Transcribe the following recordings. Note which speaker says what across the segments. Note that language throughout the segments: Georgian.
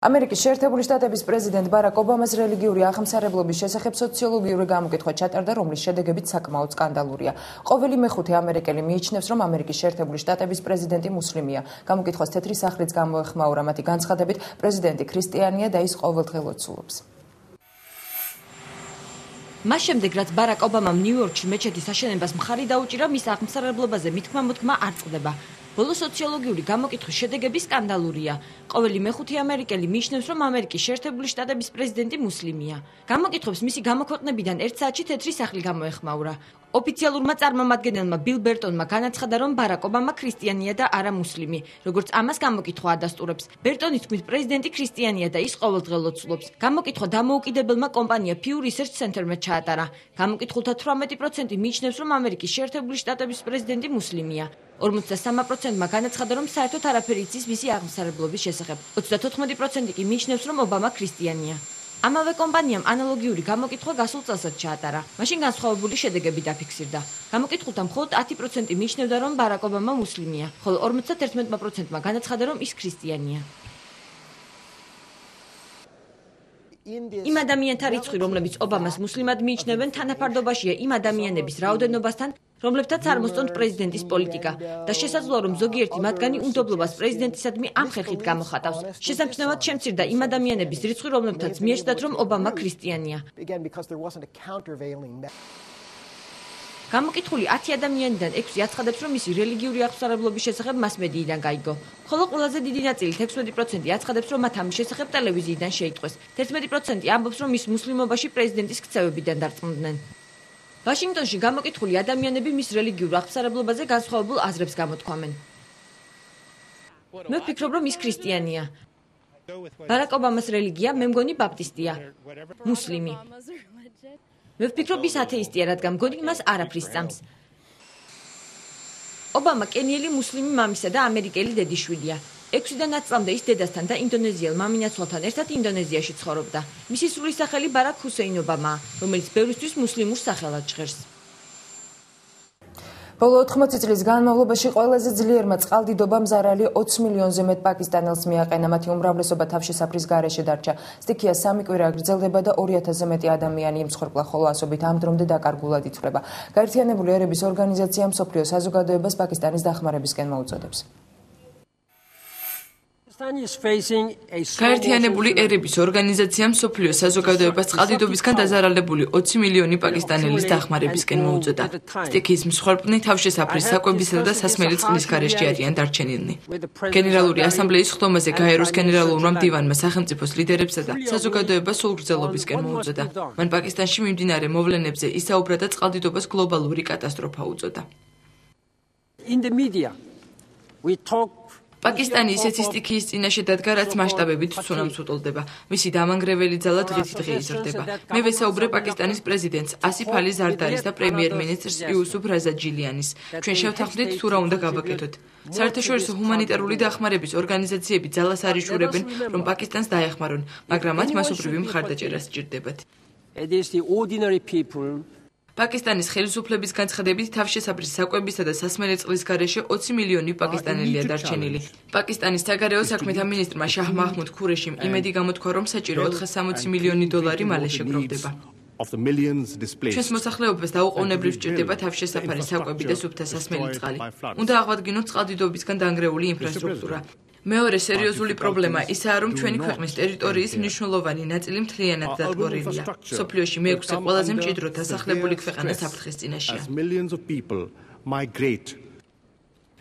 Speaker 1: ამერიკის შეერთებული შტატების პრეზიდენტ ბარაკ ობამას რელიგიური აღმსარებლობის შესახებ სოციოლოგიური გამოკითხვა ჩატარდა, რომლის შედეგებიც საკმაოდ სკანდალურია. ყოველი მეხუთე ამერიკელი მიიჩნევს, რომ ამერიკის შეერთებული შტატების პრეზიდენტი მუსლიმია. გამოკითხვას თეთრი სახლიც გამოეხმაურა, მათი განცხადებით, პრეზიდენტი ქრისტიანია და ის ყოველდღე ლოცულობს.
Speaker 2: მას შემდეგ, რაც ბარაკ ობამამ ნიუ-იორკში მეჩეთის აშენებას მხარი დაუჭირა, მის აღმსარებლობაზე მითქმა-მოთქმა არ წყდება. ბოლო სოციოლოგიური გამოკითხვის შედეგები სკანდალურია. ყოველი მეხუთე ამერიკელი მიიჩნევს, რომ ამერიკის შეერთებული შტატების პრეზიდენტი მუსლიმია. გამოკითხვებს მისი გამოქვეყნებიდან 1 საათში თეთრი სახლი გამოეხმაურა. ოფიციალურმა წარმომადგენელმა ბილ ბერტონმა განაცხადა, რომ ბარაკ ობამა ქრისტიანია და არა მუსლიმი, როგორც ამას გამოკითხვა ადასტურებს. ბერტონის თქმით, პრეზიდენტი ქრისტიანია და ის ყოველდღე ლოცულობს. გამოკითხვა დამოუკიდებელმა კომპანია Pew Research Center-მა ჩაატარა. გამოკითხულთა 18% მიიჩნევს, რომ ამერიკის შეერთებული შტატების პრეზიდენტი მუსლიმია. 53%-მა განაცხადა, რომ საერთოდ არაფერი იცის მისი აღმსარებლობის შესახებ. 34% კი მიიჩნევს, რომ ობამა ქრისტიანია. ამავე კომპანიამ ანალოგიური გამოკითხვა გასულ წელსაც ჩაატარა. მაშინ განსხვავებული შედეგები დაფიქსირდა. გამოკითხულთა მხოლოდ 10% მიიჩნევდა, რომ ბარაკ ობამა მუსლიმია, ხოლო 51%-მა განაცხადა, რომ ის ქრისტიანია. იმ ადამიანთა რიცხვი, რომლებიც ობამას მუსლიმად მიიჩნევენ, თანაფარდობაშია იმ ადამიანების რაოდენობასთან, რომლებთაც არ მოსწონთ პრეზიდენტის პოლიტიკა და შესაძლოა, რომ ზოგიერთი მათგანი უნდობლობას პრეზიდენტისადმი ამ ხერხით გამოხატავს. შესამჩნევად შემცირდა იმ ადამიანების რიცხვი, რომლებთაც მიეჭდათ, რომ ობამა ქრისტიანია. გამოკითხული 10 ადამიანიდან 6 აცხადებს, რომ მისი რელიგიური აღმსარებლობის შესახებ მასმედიიდან გაიგო. ხოლო ყველაზე დიდი ნაწილი 16% აცხადებს, რომ მათ ამის შესახებ ტელევიზიიდან შეიტყვეს. 11% ამბობს, რომ ის მუსლიმობაში პრეზიდენტის ქცევებიდან დარწმუნდნენ. ვაშინგტონში გამოკითხული ადამიანები მის რელიგიურ აღმსარებლობაზე განსხვავებულ აზრებს გამოთქვამენ. მე ვფიქრობ, რომ ის ქრისტიანია. ბარაკ ობამას რელიგია, მე მგონი ბაპტისტია, მუსლიმი. მე ვფიქრობ, ის ათეისტია, რადგან მგონი მას არაფრის სწამს. ობამა კენიელი მუსლიმი მამისა და ამერიკელი დედიშვილია. 6-დან 10 წლამდე ის დედასთან და ინდონეზიელ მამინაცვალთან ერთად ინდონეზიაში ცხოვრობდა. მისი სრული სახელი ბარაკ ჰუსეინ ობამაა, რომელიც ბევრისთვის მუსლიმურ სახელად ჟღერს.
Speaker 1: ბოლო 80 წლის განმავლობაში ყველაზე ძლიერმა წყალდიდობამ ზარალი 20 მილიონზე მეტ პაკისტანელს მიაყენა. მათი უმრავლესობა თავშესაფრის გარეშე დარჩა. სტიქია 3 კვირა გრძელდება და 2000-ზე მეტი ადამიანი იმსხვერპლა, ხოლო ასობით ამ დრომდე დაკარგულად ითვლება. გაერთიანებული ერების ორგანიზაცია მსოფლიო საზოგადოებას პაკისტანის დახმარებისკენ მოუწოდებს.
Speaker 3: გაერთიანებული ერების ორგანიზაცია მსოფლიო საზოგადოებას წყალდიდობისგან დაზარალებული 20 მილიონი პაკისტანელის დახმარებისკენ მოუწოდა. სტიქიის მსხვერპლნი თავშესაფრის საკვებისა და სასმელი წყლის გარეშე არიან დარჩენილნი. გენერალური ასამბლეის ხდომაზე გაეროს გენერალურმა მდივანმა სახელმწიფოს ლიდერებსა და საზოგადოებას სულგრძელობისკენ მოუწოდა. მან პაკისტანში მიმდინარე მოვლენებზე ისაუბრა და წყალდიდობას გლობალური კატასტროფა უწოდა. პაკისტანი ისეთი სტიქიის წინაშე დადგა, რაც მასშტაბებით ცუნამს უტოლდება. მისი დამანგრეველი ძალა დღითიდღე იზრდება. მე ვესაუბრე პაკისტანის პრეზიდენტს ასიფ ალი ზარდარის და პრემიერ-მინისტრს იუსუფ რაზა ჯილიანის. ჩვენ შევთანხმდით თუ რა უნდა გავაკეთოთ. საერთაშორისო ჰუმანიტარული დახმარების ორგანიზაციები ძალას არიშვებენ, რომ პაკისტანს დაეხმარონ, მაგრამ მათ მასობრივი მხარდაჭერა სჭირდებათ. პაკისტანის ხელისუფლების განცხადებით თავშესაფრის საკვებისა და სასმელი წყლის გარეშე 20 მილიონი პაკისტანელია დარჩენილი. პაკისტანის საგარეო საქმეთა მინისტრმა შაჰ მაჰმუდ ქურეშიმ იმედი გამოთქვა, რომ საჭირო 460 მილიონი დოლარი მალე შეგროვდება. ჩვენს მოსახლეობას დაუყოვნებლივ სჭირდება თავშესაფრის საკვები და სუფთა სასმელი წყალი. უნდა აღვადგინოთ წყალდიდობისგან დანგრეული ინფრასტრუქტურა. მეორე სერიოზული პრობლემა ისაა, რომ ჩვენი ქვეყნის ტერიტორიის მნიშვნელოვანი ნაწილი მთლიანად დატბორილია. მსოფლიოში მე-6 ყველაზე მჭიდროდ დასახლებული ქვეყანა საფრთხის წინაშეა.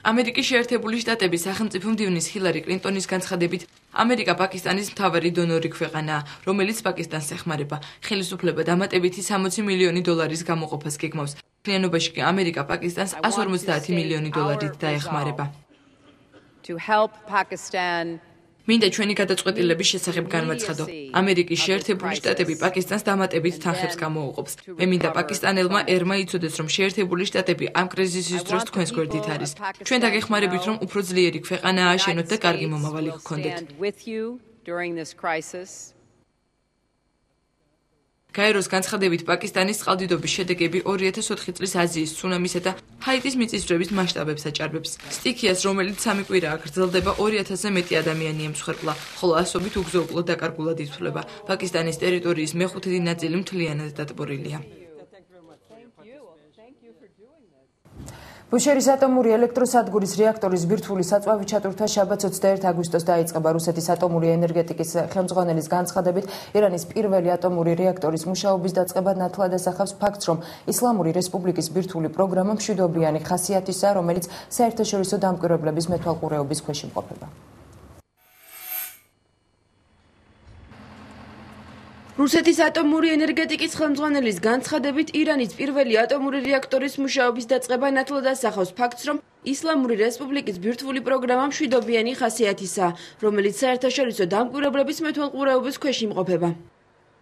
Speaker 3: ამერიკის შეერთებული შტატების სახელმწიფო მდივნის ჰილარი კლინტონის განცხადებით, ამერიკა პაკისტანის მთავარი დონორი ქვეყანაა, რომელიც პაკისტანს ეხმარება. ხელისუფლება დამატებითი 60 მილიონი დოლარის გამოყოფას გეგმავს. მთლიანობაში კი ამერიკა პაკისტანს 150 მილიონი დოლარით დაეხმარება. მინდა ჩვენი გადაწყვეტილების შესახებ განვაცხადო. ამერიკის შეერთებული შტატები პაკისტანს დამატებით თანხებს გამოუყოფს. მე მინდა პაკისტანელმა ერმა იცოდეს, რომ შეერთებული შტატები ამ კრიზისის დროს თქვენს გვერდით არის. ჩვენ დაგეხმარებით, რომ უფრო ძლიერი ქვეყანა ააშენოთ და კარგი მომავალი გქონდეთ. გაეროს განცხადებით პაკისტანის წყალდიდობის შედეგები 2004 წლის აზიის ცუნამისა და ჰაიტის მიწისძვრების მასშტაბებს აჭარბებს. სტიქიას, რომელიც 3 კვირაა გრძელდება, 2000-ზე მეტი ადამიანი ემსხვერპლა, ხოლო ასობით უგზო-უკვლოდ დაკარგულად ითვლება. პაკისტანის ტერიტორიის მეხუთედი ნაწილი მთლიანად დატბორილია.
Speaker 1: ბუშერის ატომური ელექტროსადგურის რეაქტორის ბირთვული საწვავი ჩატურთა შაბათს 21 აგვისტოს დაიწყება. რუსეთის ატომური ენერგეტიკის ხელმძღვანელის განცხადებით, ირანის პირველი ატომური რეაქტორის მუშაობის დაწყება ნათლად ასახავს ფაქტს, რომ ისლამური რესპუბლიკის ბირთვული პროგრამა მშვიდობიანი ხასიათისაა, რომელიც საერთაშორისო დამკვირვებლების მეთვალყურეობის ქვეშ იმყოფება.
Speaker 4: რუსეთის ატომური ენერგეტიკის ხელმძღვანელის განცხადებით, ირანის პირველი ატომური რეაქტორის მუშაობის დაწყება ნათლად ასახავს ფაქტს, რომ ისლამური რესპუბლიკის ბირთვული პროგრამა მშვიდობიანი ხასიათისაა, რომელიც საერთაშორისო დამკვირვებლების მეთვალყურეობის ქვეშ იმყოფება.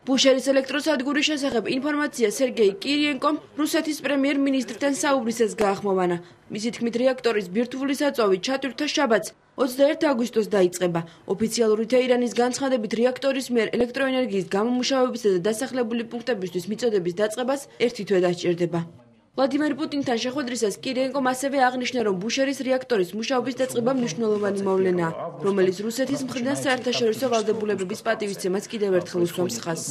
Speaker 4: ბუშერის ელექტროსადგურის შესახებ ინფორმაცია სერგეი კირიენკომ რუსეთის პრემიერ-მინისტრთან საუბრისას გაახმოვანა. მისი თქმით, რეაქტორის ბირთვული საწვავი ჩატვირთვა შაბათს 21 აგვისტოს დაიწყება. ოფიციალური თეირანის განცხადებით, რეაქტორის მიერ ელექტროენერგიის გამომუშავებისა და დასახლებული პუნქტებისთვის მიწოდების დაწყებას 1 თვე დასჭირდება. ვლადიმერ პუტინთან შეხვედრისას კირიენკომ ასევე აღნიშნა, რომ ბუშერის რეაქტორის მუშაობის დაწყება მნიშვნელოვანი მოვლენაა, რომელიც რუსეთის მხრიდან საერთაშორისო ვალდებულებების პატივისცემას კიდევ ერთხელ უსვამს ხაზს.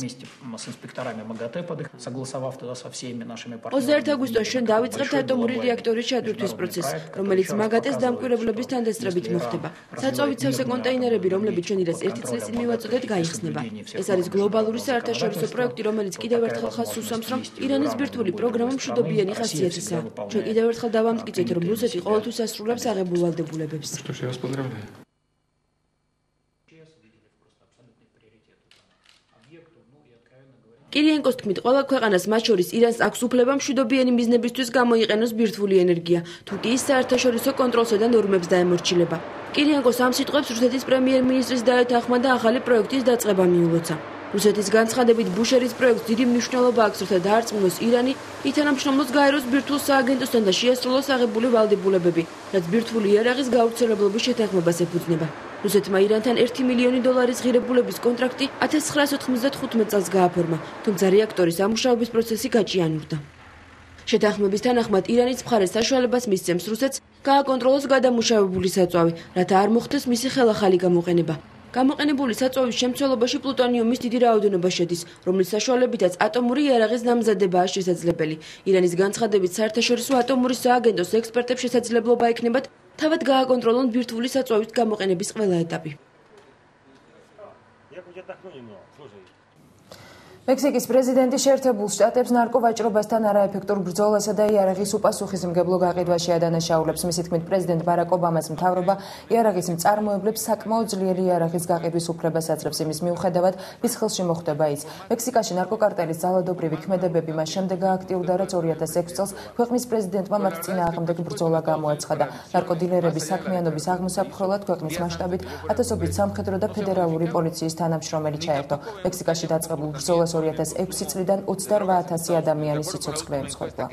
Speaker 4: 21 აგვისტოს შენ დავიწყებთ ატომური რეაქტორის ჩატვირთვის პროცესს, რომელიც მაგატეს დამკვირვებლების თანდასწრებით მოხდება. საწვავით სავსე კონტეინერები, რომლებიც ჩვენ ირანს 1 წლის წინ მივაწოდეთ, გაიხსნება. ეს არის გლობალური საერთაშორისო პროექტი, რომელიც კიდევ ერთხელ ხაზს უსვამს, რომ ირანის ბირთვული პროგრამა მშვიდობიანი ხასიათისაა. ჩვენ კიდევ ერთხელ დავამტკიცეთ, რომ რუსეთი ყოველთვის ასრულებს აღებულ ვალდებულებებს. კირიენკოს თქმით, ყველა ქვეყანას, მათ შორის ირანს აქვს უფლება მშვიდობიანი მიზნებისთვის გამოიყენოს ბირთვული ენერგია, თუ კი ის საერთაშორისო კონტროლსა და ნორმებს დაემორჩილება. კირიენკოს ამ სიტყვებს რუსეთის პრემიერ-მინისტრის დაეთანხმა და ახალი პროექტის დაწყება მიულოცა. რუსეთის განცხადებით, ბუშერის პროექტს დიდი მნიშვნელობა აქვს, რათა დაარწმუნოს ირანი, ითანამშრომლოს გაეროს ბირთვულ სააგენტოსთან და შეასრულოს აღებული ვალდებულებები, რაც ბირთვული იარაღის გავრცელებლობის შეთანხმებას ეფუძნება. რუსეთმა ირანთან $1 მილიონი ღირებულების კონტრაქტი 1995 წელს გააფორმა, თუმცა რეაქტორის ამუშავების პროცესი გაჭიანურდა. შეთანხმების თანახმად ირანის მხარე საშუალებას მისცემს რუსეთს გააკონტროლოს გადამუშავებული საწვავი, რათა არ მოხდეს მისი ხელახალი გამოყენება. გამოყენებული საწვავის შემცველობაში პლუტონიუმის დიდი რაოდენობა შედის, რომლის საშუალებითაც ატომური იარაღის დამზადებაა შესაძლებელი. ირანის განცხადებით, საერთაშორისო ატომური სააგენტოს ექსპერტებს შესაძლებლობა ექნებათ თავად გააკონტროლონ ბირთვული საწვავის გამოყენების ყველა ეტაპი.
Speaker 1: მექსიკის პრეზიდენტი შეერთებულ შტატებს ნარკოვაჭრობასთან არაეფექტურ ბრძოლასა და იარაღის უპასუხისმგებლო გაყიდვაში ადანაშაულებს. მისი თქმით, პრეზიდენტ ბარაკ ობამას მთავრობა იარაღის მწარმოებლებს საკმაოდ ძლიერი იარაღის გაყიდვის უფლებას აძლევს. იმის მიუხედავად, ვის ხელში მოხდება ის. მექსიკაში ნარკოკარტელის ძალადობრივი ქმედებები მას შემდეგ გააქტიურდა, რაც 2006 წელს ქვეყნის პრეზიდენტმა მათ წინააღმდეგ ბრძოლა გამოაცხადა. ნარკოდილერების საქმიანობის აღმოსაფხროლად ქვეყნის მასშტაბით ათასობით სამხედრო და ფედერალური პოლიციის თანამშრომელი ჩაერთო. მექსიკაში დაწყებულ ბრძოლას 2006 წლიდან 28,000 ადამიანის სიცოცხლე ემსხვერპლა.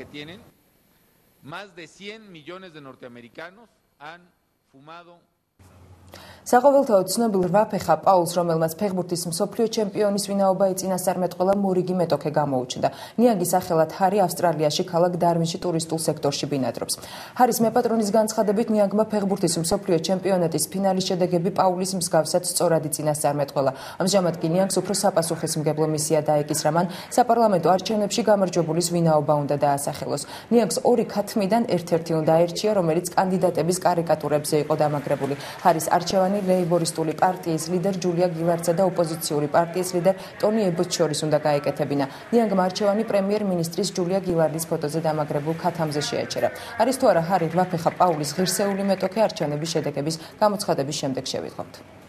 Speaker 1: საყოველთაოდ ცნობილ რვაფეხა პაულს, რომელმაც ფეხბურთის მსოფლიო ჩემპიონის ვინაობა ეწინასწარმეტყველა, მორიგი მეტოქე გამოუჩნდა. ნიანგი სახელად ჰარი ავსტრალიაში ქალაქ დარვინში ტურისტულ სექტორში ბინადრობს. ჰარის მეპატრონის განცხადებით, ნიანგმა ფეხბურთის მსოფლიო ჩემპიონატის ფინალის შედეგები პაულის მსგავსად სწორად ეწინასწარმეტყველა. ამჟამად კი ნიანგს უფრო საპასუხისმგებლო მისია დაეკისრა, მან საპარლამენტო არჩევნებში გამარჯვებულის ვინაობა უნდა დაასახელოს. ნიანგს 2 ქათმიდან ერთ-ერთი უნდა აერჩია, რომელიც კანდიდატების კარიკატურებზე იყო დამაგრებული. ჰარის არჩევანი ლეიბორისტული პარტიის ლიდერ ჯულია გილარდსა და ოპოზიციური პარტიის ლიდერ ტონი ებოტს შორის უნდა გაეკეთებინა. ნიანგმა არჩევანი პრემიერ-მინისტრის ჯულია გილარდის ფოტოზე დამაგრებულ ქათამზე შეაჩერა. არის თუ არა ჰარი რვაფეხა პაულის ღირსეული მეტოქე, არჩევნების შედეგების გამოცხადების შემდეგ შევიღოთ.